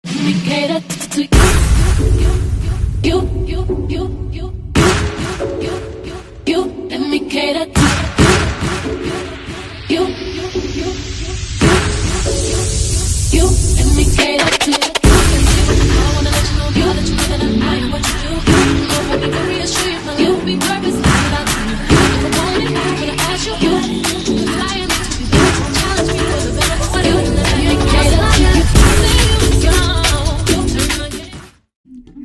me cater to you. Let me cater to you. Let me cater to I wanna let you know, girl, that you know that I am what you do. So let me reassure you, my love will be purpose without you. If I want it, I'm gonna ask you. Flying to be better, challenge me for the better. What do you let me cater to you?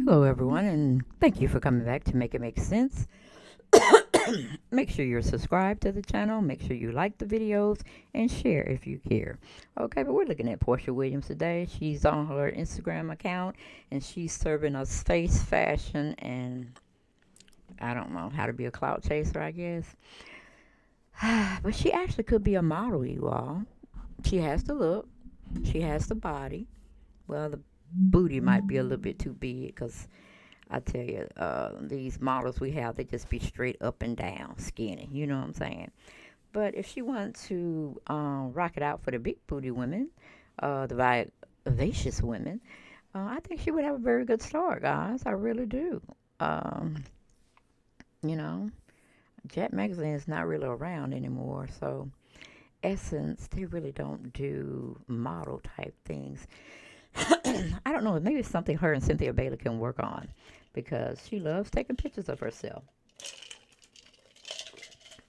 Hello, everyone, and thank you for coming back to Make It Make Sense. Make sure you're subscribed to the channel. Make sure you like the videos and share if you care. Okay, but we're looking at Porsha Williams today. She's on her Instagram account, and she's serving us face fashion and I don't know how to be a clout chaser, I guess. But she actually could be a model, you all. She has the look. She has the body. Well, the booty might be a little bit too big because I tell you, these models we have, they just be straight up and down, skinny. You know what I'm saying? But if she wants to rock it out for the big booty women, the vivacious women, I think she would have a very good start, guys. I really do. Um, you know, Jet Magazine is not really around anymore, so Essence, they really don't do model type things. I don't know. Maybe it's something her and Cynthia Bailey can work on because she loves taking pictures of herself.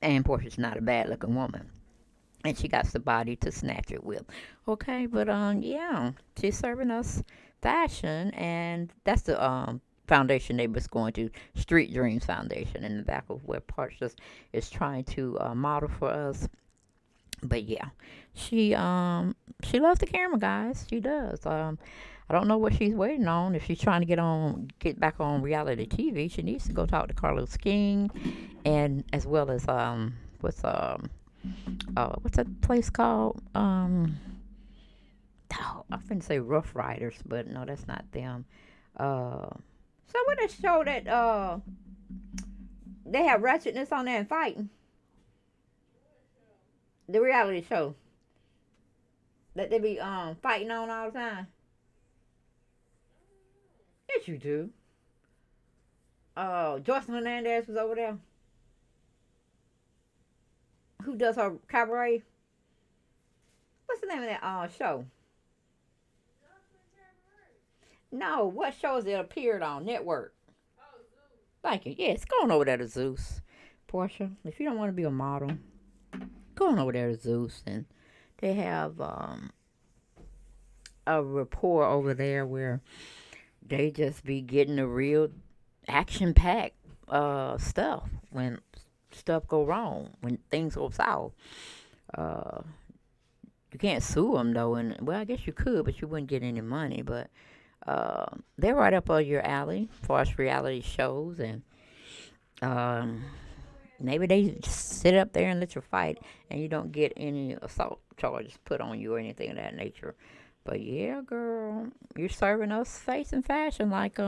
And Portia's not a bad looking woman. And she got the body to snatch it with. Okay, but yeah, she's serving us fashion, and that's the foundation they was going to Street Dreams Foundation in the back of where Portia is trying to model for us. But yeah, she loves the camera, guys. She does. I don't know what she's waiting on. If she's trying to get back on reality TV, she needs to go talk to Carlos King, and as well as what's that place called? Oh, I finna say Rough Riders, but no, that's not them. So what that show that they have ratchetness on there and fighting? The reality show that they be fighting on all the time. Yes, you do. Joyce Hernandez was over there. Who does her cabaret? What's the name of that show? No, what shows it appeared on network? Thank you. Yes, go on over there to Zeus, Portia. If you don't want to be a model, go on over there to Zeus, and they have a rapport over there where they just be getting the real action-packed stuff when stuff go wrong, when things go south. Uh, you can't sue them though, and well, I guess you could, but you wouldn't get any money. But they're right up on your alley as far as reality shows, and um, maybe they just sit up there and let you fight, and you don't get any assault charges put on you or anything of that nature. But yeah, girl, you're serving us face and fashion like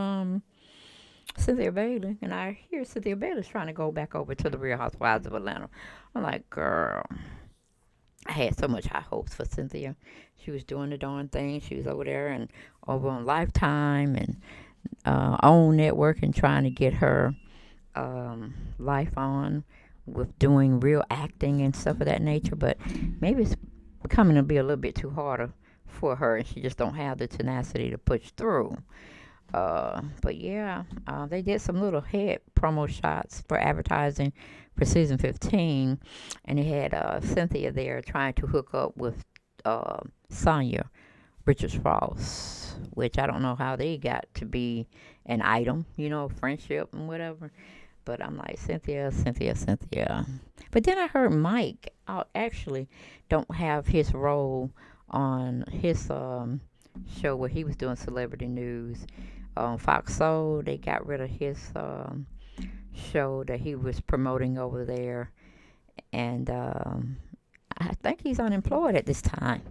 Cynthia Bailey, and I hear Cynthia Bailey's trying to go back over to the Real Housewives of Atlanta. I'm like, girl, I had so much high hopes for Cynthia. She was doing the darn thing. She was over there and over on Lifetime and OWN Network and trying to get her life on with doing real acting and stuff of that nature. But maybe it's becoming to be a little bit too harder for her, and she just don't have the tenacity to push through. But yeah, they did some little head promo shots for advertising for season 15, and they had Cynthia there trying to hook up with Sonya Richards Ross, which I don't know how they got to be an item, friendship and whatever. But I'm like, Cynthia, Cynthia, Cynthia. But then I heard Mike actually don't have his role on his show where he was doing celebrity news on Fox Soul. They got rid of his show that he was promoting over there, and I think he's unemployed at this time.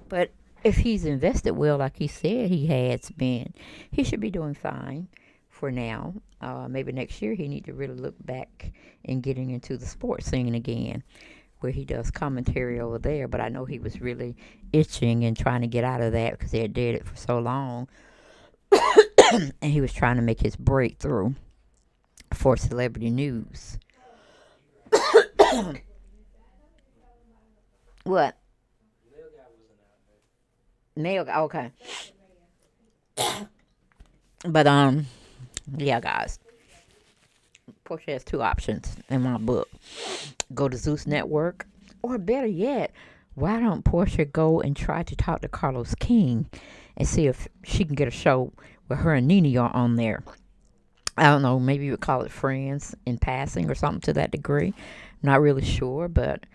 But if he's invested well, like he said he has been, he should be doing fine for now. Maybe next year he need to really look back and getting into the sports scene again. where he does commentary over there. But I know he was really itching and trying to get out of that because he had did it for so long, and he was trying to make his breakthrough for celebrity news. What? Mail? Okay. But yeah, guys. Porsche has two options in my book. Go to Zeus Network, or better yet, why don't Porsche go and try to talk to Carlos King and see if she can get a show where her and Nene are on there. I don't know, maybe you would call it friends in passing or something to that degree. Not really sure, but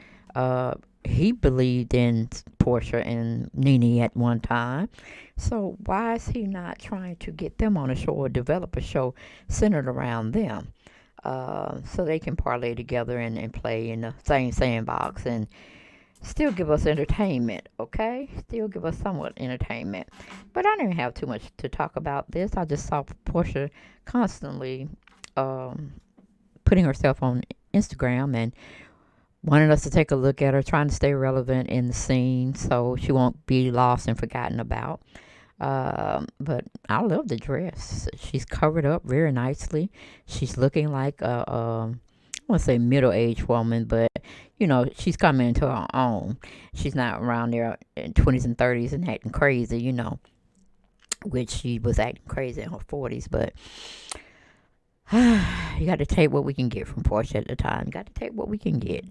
he believed in Porsche and Nene at one time. So why is he not trying to get them on a show or develop a show centered around them? So they can parlay together and play in the same sandbox and still give us entertainment, okay? Still give us somewhat entertainment. But I didn't have too much to talk about this. I just saw Portia constantly um, putting herself on Instagram and wanted us to take a look at her, trying to stay relevant in the scene so she won't be lost and forgotten about. But I love the dress. She's covered up very nicely. She's looking like I want to say middle-aged woman, but she's coming into her own. She's not around there in 20s and 30s and acting crazy, which she was acting crazy in her 40s. But you got to take what we can get from Porsche at the time. You got to take what we can get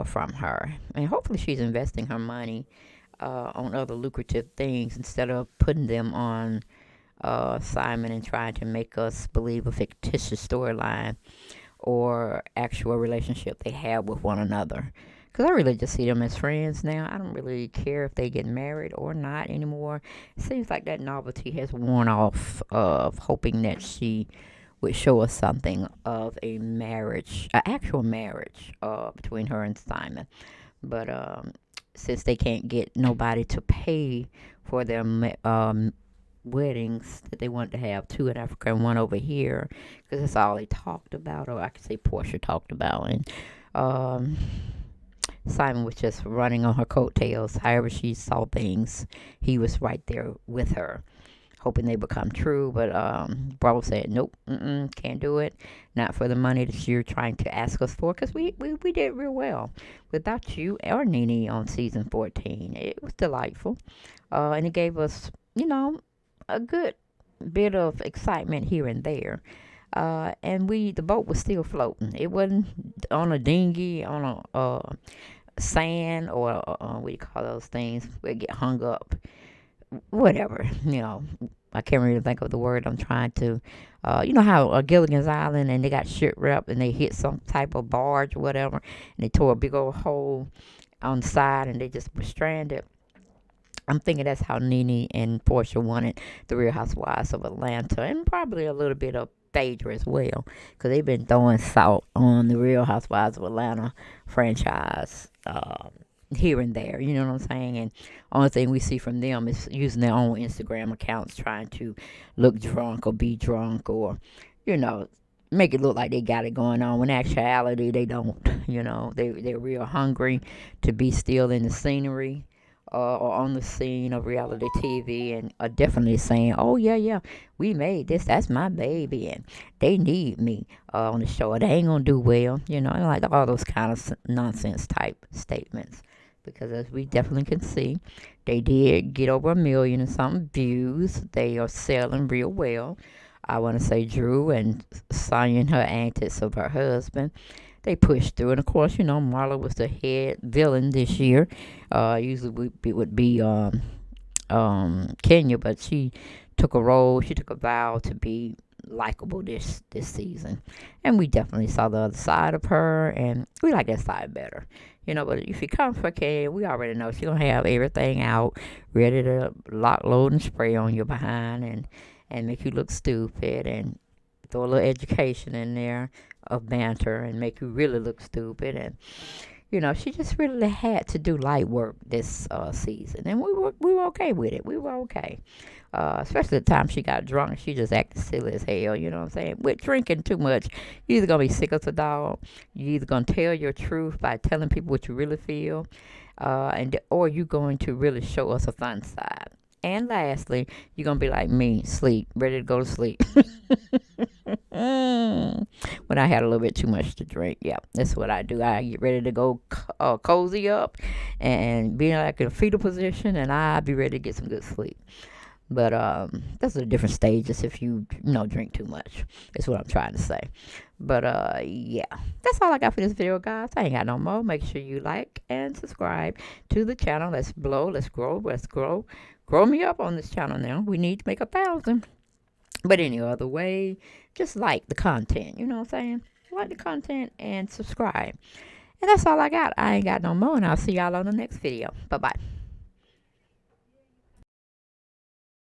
from her, and hopefully she's investing her money on other lucrative things instead of putting them on Simon and trying to make us believe a fictitious storyline or actual relationship they have with one another. Because I really just see them as friends now. I don't really care if they get married or not anymore. It seems like that novelty has worn off of hoping that she would show us something of a marriage, an actual marriage between her and Simon. But since they can't get nobody to pay for their weddings that they wanted to have, two in Africa and one over here, because that's all they talked about, or I could say Portia talked about, and um, Simon was just running on her coattails. However she saw things, he was right there with her, hoping they become true. But Bravo said, nope, can't do it. Not for the money that you're trying to ask us for, because we did real well without you or Nene on season 14. It was delightful, and it gave us, a good bit of excitement here and there. And the boat was still floating. It wasn't on a dinghy, on a sand, or what do you call those things where it get hung up. Whatever, I can't really think of the word I'm trying to. You know how Gilligan's Island and they got shipwrecked and they hit some type of barge or whatever, and they tore a big old hole on the side and they just were stranded. I'm thinking that's how Nene and Portia wanted the Real Housewives of Atlanta, and probably a little bit of Phaedra as well, because they've been throwing salt on the Real Housewives of Atlanta franchise here and there. You know what I'm saying? And only thing we see from them is using their own Instagram accounts, trying to look drunk or be drunk, or you know make it look like they got it going on, when in actuality they don't. They're real hungry to be still in the scenery or on the scene of reality TV, and are definitely saying, oh, yeah, yeah, we made this. That's my baby, and they need me on the show. They ain't going to do well, and like all those kind of nonsense type statements. Because as we definitely can see, they did get over 1 million and something views. They are selling real well. I want to say Drew and Sonya and her antics of her husband, they pushed through. And of course, Marla was the head villain this year. Usually it would be Kenya, but she took a vow to be likable this season. And we definitely saw the other side of her, and we like that side better. But if you come for Kenya, we already know she's going to have everything out, ready to lock, load, and spray on your behind and make you look stupid, and throw a little education in there of banter and make you really look stupid. And She just really had to do light work this season, and we were okay with it. We were okay. Especially the time she got drunk, she just acted silly as hell. You know what I'm saying? With drinking too much, you're either gonna be sick as a dog. You're either gonna tell your truth by telling people what you really feel, or you're going to really show us a fun side. And lastly, you're gonna be like me, sleep, ready to go to sleep. When I had a little bit too much to drink, yeah, that's what I do. I get ready to go cozy up and be like in a fetal position, and I be ready to get some good sleep. But those are different stages if you drink too much. Is what I'm trying to say. But yeah, that's all I got for this video, guys. I ain't got no more. Make sure you like and subscribe to the channel. Let's blow. Let's grow. Let's grow. Grow me up on this channel now. We need to make 1,000. But any other way, just like the content. You know what I'm saying? Like the content and subscribe. And that's all I got. I ain't got no more. And I'll see y'all on the next video. Bye bye.